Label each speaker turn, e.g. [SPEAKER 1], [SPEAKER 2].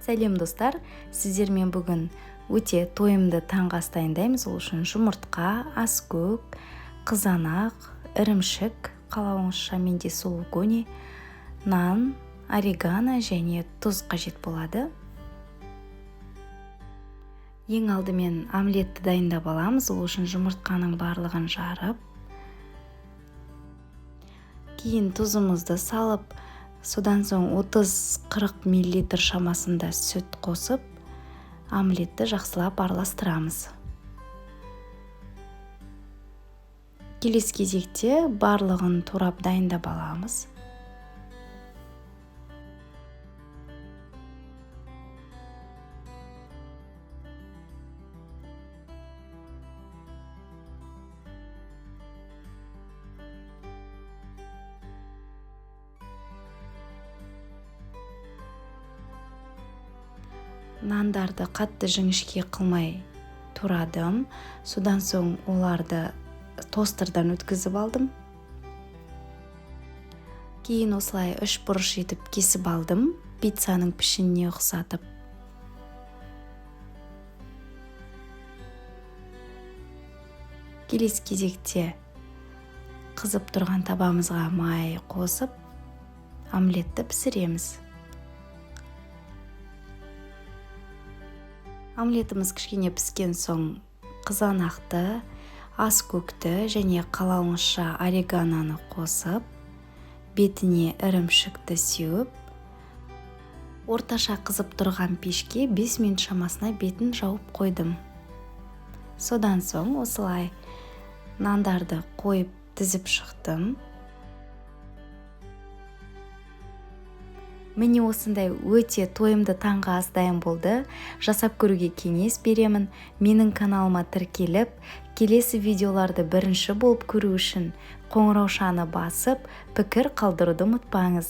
[SPEAKER 1] Сәлем достар, сіздермен бүгін өте тойымды таңғы ас дайындаймыз. Ол үшін жұмыртқа, аскөк, қызанақ, ірімшік, қалауыңызша менде сұлу көне, нан, орегано және тұз қажет болады. Ең алдымен омлетті дайындап аламыз. Ол үшін жұмыртқаның барлығын жарып, кейін тұзымызды салып, содан соң 30-40 мл шамасында сүт қосып, омлетті жақсылап араластырамыз. Келесі кезекте барлығын турап дайындап аламыз. Нандарды қатты жіңішке қылмай турадым. Содан соң оларды тостерден өткізіп алдым. Кейін осылай 3 бұрыш етіп кесіп алдым, пиццаның пішініне ұқсатып. Келесі кезекте қызып тұрған табамызға май қосып, омлетті пісіреміз. Омлетіміз кішкене піскен соң қызанақты, аскөкті және қалауыңызша орегононы қосып, бетіне ірімшікті сеуіп, орташа қызып тұрған пешке 5 минут шамасына бетін жауып қойдым. Содан соң осылай нандарды қойып тізіп шықтым. Міне осындай өте тойымды таңғы ас дайын болды. Жасап көруге кеңес беремін. Менің каналыма тіркеліп, келесі видеоларды бірінші болып көру үшін қоңыраушаны басып, пікір қалдыруды ұмытпаңыз.